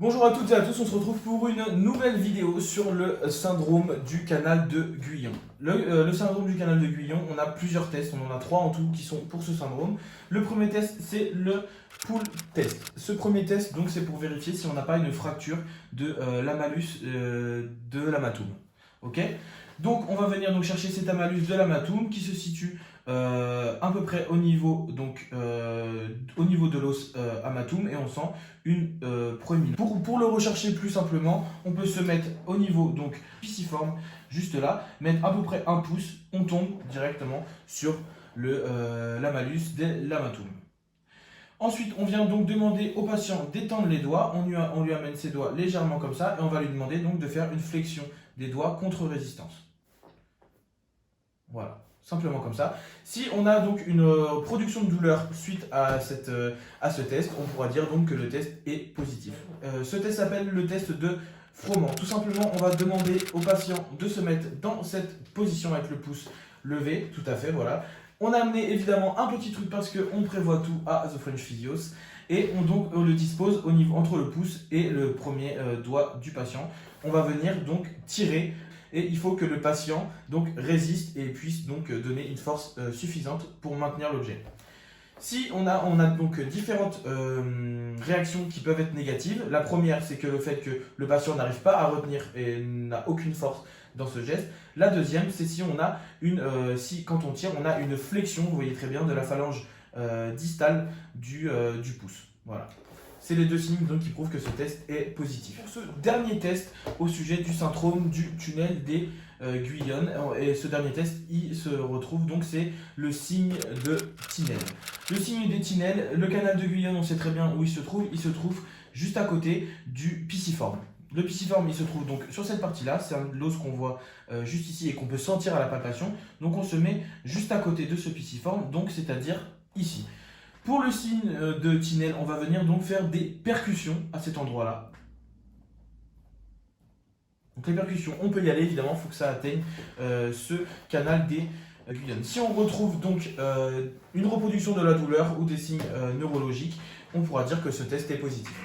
Bonjour à toutes et à tous, on se retrouve pour une nouvelle vidéo sur le syndrome du canal de Guyon. Le syndrome du canal de Guyon, on a plusieurs tests, on en a 3 en tout qui sont pour ce syndrome. Le premier test, c'est le pull test. Ce premier test, donc, c'est pour vérifier si on n'a pas une fracture de l'amalus de l'amatome. Ok. Donc on va venir donc chercher cet amalus de l'amatome qui se situe à peu près au niveau, au niveau de l'os amatome, et on sent une proéminence. Pour le rechercher plus simplement, on peut se mettre au niveau donc pisiforme, juste là, mettre à peu près 1 pouce, on tombe directement sur l'amalus de l'amatome. Ensuite, on vient donc demander au patient d'étendre les doigts, on lui amène ses doigts légèrement comme ça, et on va lui demander donc de faire une flexion des doigts contre résistance. Voilà, simplement comme ça. Si on a donc une production de douleur suite à ce test, on pourra dire donc que le test est positif. Ce test s'appelle le test de Froment. Tout simplement, on va demander au patient de se mettre dans cette position avec le pouce levé, tout à fait, voilà. On a amené évidemment un petit truc parce qu'on prévoit tout à The French Physios. Et on le dispose au niveau, entre le pouce et le premier doigt du patient. On va venir donc tirer. Et il faut que le patient donc résiste et puisse donc donner une force suffisante pour maintenir l'objet. Si on a donc différentes réactions qui peuvent être négatives. La première, c'est que le fait que le patient n'arrive pas à retenir et n'a aucune force dans ce geste. La deuxième, c'est si on a si quand on tire, on a une flexion, vous voyez très bien, de la phalange distale du pouce. Voilà. C'est les deux signes donc qui prouvent que ce test est positif. Pour ce dernier test au sujet du syndrome du tunnel des Guyon, et ce dernier test, il se retrouve donc, c'est le signe de Tinel. Le signe de Tinel, le canal de Guyon, on sait très bien où il se trouve juste à côté du pisiforme. Le pisiforme, il se trouve donc sur cette partie-là, c'est l'os qu'on voit juste ici et qu'on peut sentir à la palpation. Donc on se met juste à côté de ce pisiforme, donc c'est-à-dire ici. Pour le signe de Tinel, on va venir donc faire des percussions à cet endroit-là. Donc les percussions, on peut y aller évidemment, il faut que ça atteigne ce canal des Guyon. Si on retrouve donc une reproduction de la douleur ou des signes neurologiques, on pourra dire que ce test est positif.